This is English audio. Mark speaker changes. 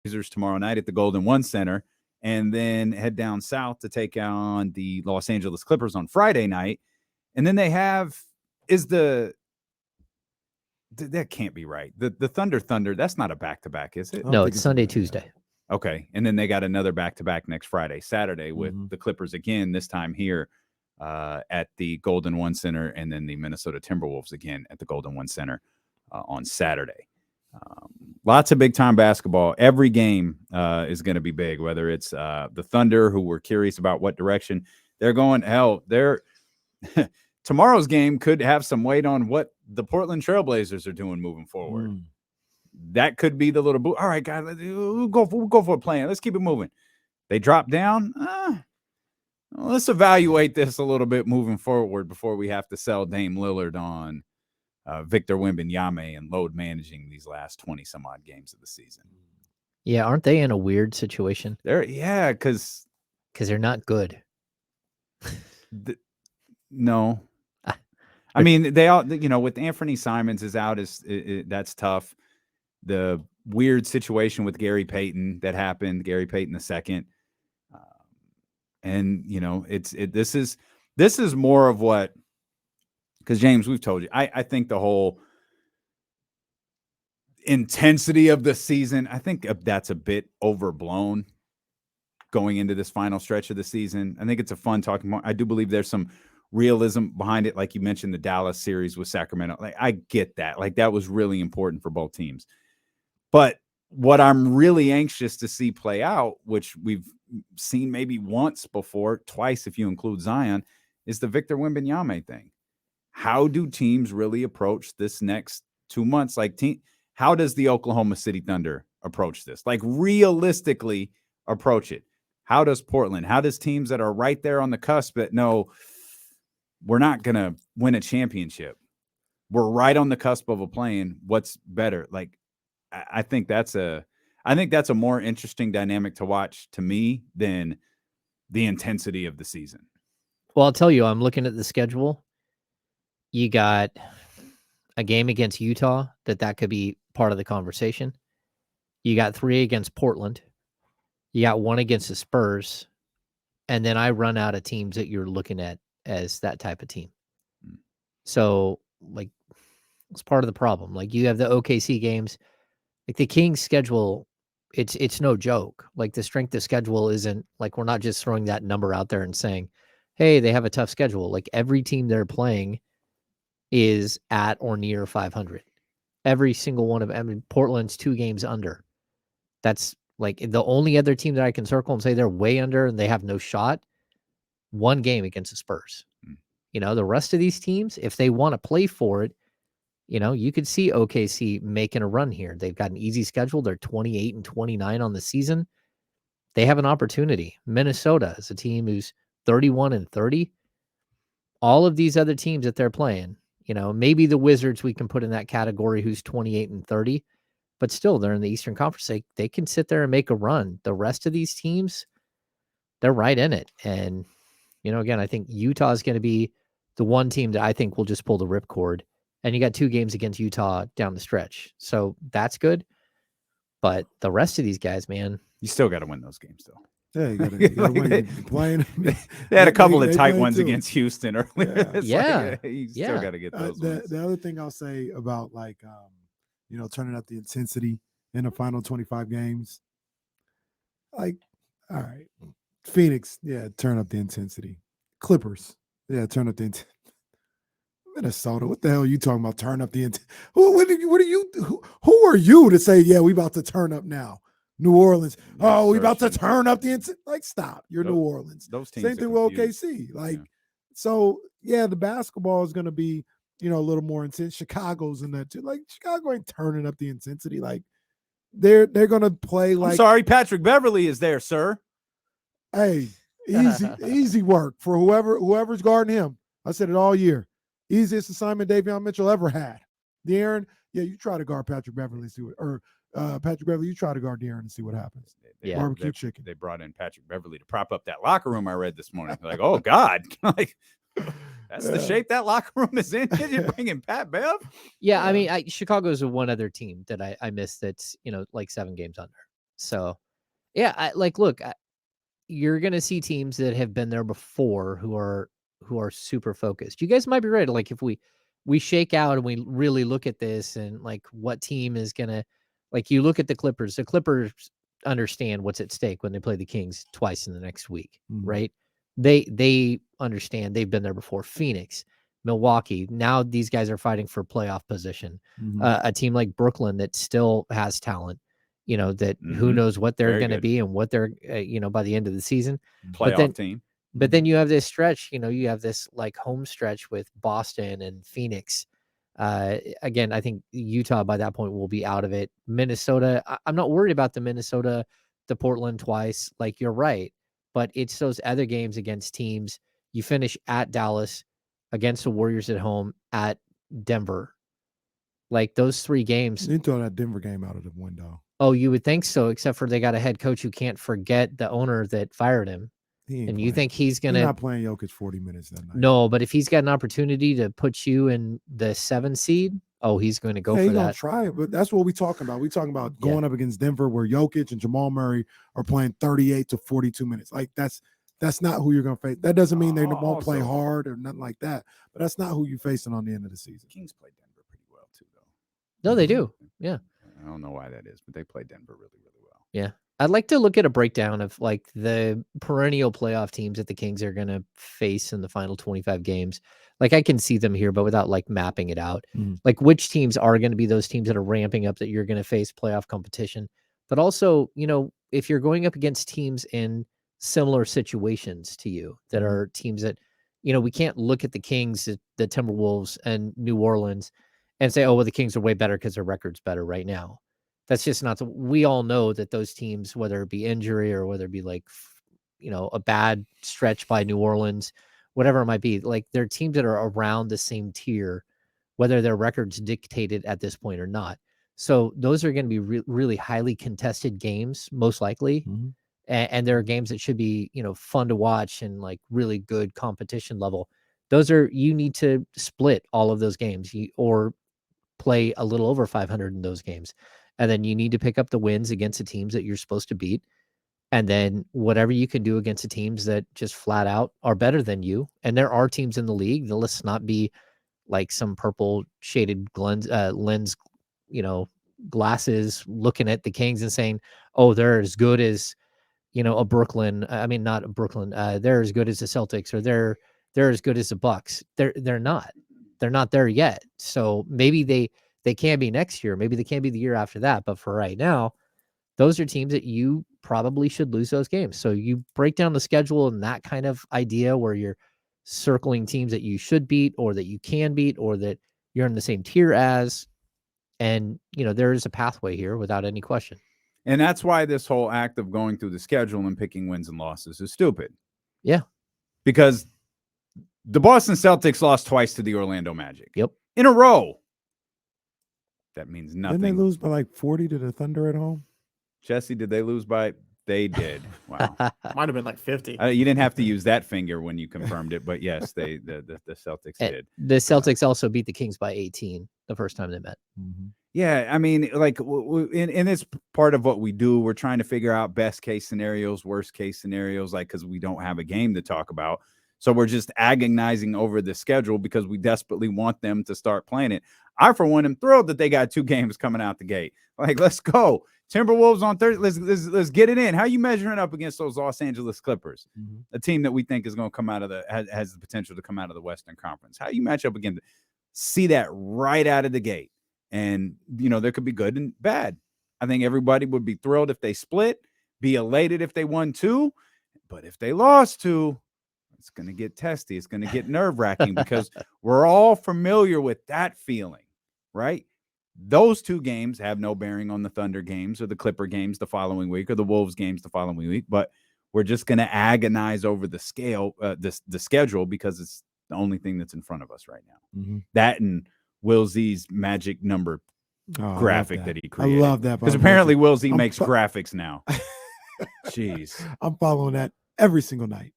Speaker 1: Blazers tomorrow night at the Golden One Center, and then head down south to take on the Los Angeles Clippers on Friday night. And then they have that can't be right. The Thunder, that's not a back-to-back, is it?
Speaker 2: No, it's Sunday, Tuesday.
Speaker 1: Okay. And then they got another back-to-back next Friday, Saturday with the Clippers again, this time here at the Golden One Center, and then the Minnesota Timberwolves again at the Golden One Center on Saturday. Lots of big-time basketball. Every game is going to be big, whether it's the Thunder, who we're curious about what direction they're going. Hell, tomorrow's game could have some weight on what the Portland Trailblazers are doing moving forward. That could be the little boot. All right, guys, we'll go for a plan. Let's keep it moving. They drop down. Let's evaluate this a little bit moving forward before we have to sell Dame Lillard on Victor Wembanyama and load managing these last 20-some-odd games of the season.
Speaker 2: Yeah, aren't they in a weird situation?
Speaker 1: Because
Speaker 2: they're not good.
Speaker 1: No. I mean, they all, with Anthony Simons is out, that's tough. The weird situation with Gary Payton that happened, Gary Payton II. And, this is more of what, because James, we've told you, I think the whole intensity of the season, I think that's a bit overblown going into this final stretch of the season. I think it's a fun talking point. I do believe there's some realism behind it. Like you mentioned, the Dallas series with Sacramento. Like, I get that. Like, that was really important for both teams. But what I'm really anxious to see play out, which we've seen maybe once before, twice if you include Zion, is the Victor Wembanyama thing. How do teams really approach this next 2 months? Like, how does the Oklahoma City Thunder approach this? Like, realistically approach it. How does Portland? How does teams that are right there on the cusp that know we're not going to win a championship, we're right on the cusp of a play-in, what's better? Like, I think that's a more interesting dynamic to watch to me than the intensity of the season.
Speaker 2: Well, I'll tell you, I'm looking at the schedule. You got a game against Utah that could be part of the conversation. You got 3 against Portland. You got 1 against the Spurs. And then I run out of teams that you're looking at as that type of team. So, like, it's part of the problem. Like, you have the OKC games. Like, the Kings schedule, it's no joke. Like, the strength of schedule isn't, like, we're not just throwing that number out there and saying, hey, they have a tough schedule. Like, every team they're playing is at or near 500. Every single one of them. I mean, Portland's 2 games under. That's, like, the only other team that I can circle and say they're way under and they have no shot, 1 game against the Spurs. The rest of these teams, if they want to play for it, you could see OKC making a run here. They've got an easy schedule. They're 28-29 on the season. They have an opportunity. Minnesota is a team who's 31-30. All of these other teams that they're playing, maybe the Wizards we can put in that category who's 28-30, but still they're in the Eastern Conference. They can sit there and make a run. The rest of these teams, they're right in it. And, again, I think Utah is going to be the one team that I think will just pull the ripcord. And you got 2 games against Utah down the stretch. So that's good. But the rest of these guys, man.
Speaker 1: You still got to win those games, though.
Speaker 3: Yeah, you got to win.
Speaker 1: They had a couple of tight ones against Houston earlier.
Speaker 2: Yeah.
Speaker 1: You still got to get those ones.
Speaker 3: The other thing I'll say about, like, turning up the intensity in the final 25 games. Like, all right. Phoenix, turn up the intensity. Clippers, turn up the intensity. Minnesota, what the hell are you talking about? Turn up the intensity. Who are you to say, we about to turn up now? New Orleans, we about to turn up the intensity. Like, stop. You're New Orleans.
Speaker 1: Those teams
Speaker 3: same thing with OKC. Like, so the basketball is going to be, a little more intense. Chicago's in that too. Like, Chicago ain't turning up the intensity. Like, they're going to play like.
Speaker 1: I'm sorry, Patrick Beverly is there, sir.
Speaker 3: Hey, easy work for whoever's guarding him. I said it all year. Easiest assignment Davion Mitchell ever had. De'Aaron, you try to guard Patrick Beverly and see what, or Patrick Beverly, you try to guard De'Aaron and see what happens. Barbecue chicken.
Speaker 1: They brought in Patrick Beverly to prop up that locker room. I read this morning. Like, oh God, like that's the shape that locker room is in. You're bringing Pat Bev.
Speaker 2: Yeah, I mean, Chicago's one other team that I missed. That's like 7 games under. So, yeah, look, you're going to see teams that have been there before who are super focused. You guys might be right. Like if we shake out and we really look at this and like what team is going to, like you look at the Clippers understand what's at stake when they play the Kings twice in the next week, right? They understand, they've been there before. Phoenix, Milwaukee, now these guys are fighting for playoff position. A team like Brooklyn that still has talent, that who knows what they're going to be and what they're, by the end of the season.
Speaker 1: Playoff team.
Speaker 2: But then you have this stretch, you have this like home stretch with Boston and Phoenix. Again, I think Utah by that point will be out of it. Minnesota, I'm not worried about the Portland twice. Like you're right, but it's those other games against teams. You finish at Dallas, against the Warriors at home, at Denver. Like those 3 games.
Speaker 3: You throw that Denver game out of the window.
Speaker 2: Oh, you would think so, except for they got a head coach who can't forget the owner that fired him. And you think he's going to...
Speaker 3: He's not playing Jokic 40 minutes that night.
Speaker 2: No, but if he's got an opportunity to put you in the 7 seed, he's going to go for
Speaker 3: he's
Speaker 2: that.
Speaker 3: Gonna try it, but that's what we're talking about. We're talking about going up against Denver where Jokic and Jamal Murray are playing 38 to 42 minutes. Like that's not who you're going to face. That doesn't mean they won't play hard or nothing like that, but that's not who you're facing on the end of the season.
Speaker 1: Kings play Denver pretty well too, though.
Speaker 2: No, they do. Yeah.
Speaker 1: I don't know why that is, but they play Denver really, really well.
Speaker 2: Yeah. I'd like to look at a breakdown of like the perennial playoff teams that the Kings are going to face in the final 25 games. Like I can see them here, but without like mapping it out, like which teams are going to be those teams that are ramping up that you're going to face playoff competition. But also, if you're going up against teams in similar situations to you that are teams that, we can't look at the Kings, the Timberwolves and New Orleans and say, oh, well, the Kings are way better because their record's better right now. That's just not. We all know that those teams, whether it be injury or whether it be like, a bad stretch by New Orleans, whatever it might be, like they're teams that are around the same tier, whether their records dictated at this point or not. So those are going to be really highly contested games, most likely. And there are games that should be, fun to watch and like really good competition level. You need to split all of those games or play a little over 500 in those games. And then you need to pick up the wins against the teams that you're supposed to beat. And then whatever you can do against the teams that just flat out are better than you. And there are teams in the league. Let's not be like some purple shaded lens, glasses looking at the Kings and saying, oh, they're as good as, a Brooklyn. I mean, not a Brooklyn. They're as good as the Celtics or they're as good as the Bucks. They're not. They're not there yet. So maybe they can be next year. Maybe they can be the year after that. But for right now, those are teams that you probably should lose those games. So you break down the schedule and that kind of idea where you're circling teams that you should beat or that you can beat or that you're in the same tier as. And, there is a pathway here without any question.
Speaker 1: And that's why this whole act of going through the schedule and picking wins and losses is stupid.
Speaker 2: Yeah.
Speaker 1: Because the Boston Celtics lost twice to the Orlando Magic.
Speaker 2: Yep.
Speaker 1: In a row. That means nothing.
Speaker 3: Didn't they lose by like 40 to the Thunder at home?
Speaker 1: Jesse, did they lose by? They did. Wow.
Speaker 4: Might have been like 50.
Speaker 1: You didn't have to use that finger when you confirmed it, but yes, the Celtics did.
Speaker 2: The Celtics also beat the Kings by 18 the first time they met.
Speaker 1: Yeah, I mean, like in this part of what we do, we're trying to figure out best case scenarios, worst case scenarios, like because we don't have a game to talk about. So we're just agonizing over the schedule because we desperately want them to start playing it. I, for one, am thrilled that they got 2 games coming out the gate. Like, let's go. Timberwolves on Thursday. Let's get it in. How are you measuring up against those Los Angeles Clippers, a team that we think is going to come out of has the potential to come out of the Western Conference? How do you match up against? See that right out of the gate, and there could be good and bad. I think everybody would be thrilled if they split, be elated if they won 2, but if they lost 2. It's going to get testy. It's going to get nerve-wracking because we're all familiar with that feeling, right? Those 2 games have no bearing on the Thunder games or the Clipper games the following week or the Wolves games the following week, but we're just going to agonize over the schedule because it's the only thing that's in front of us right now. That and Will Z's magic number graphic that he created.
Speaker 3: I love that.
Speaker 1: Because apparently Will Z makes graphics now. Jeez.
Speaker 3: I'm following that every single night.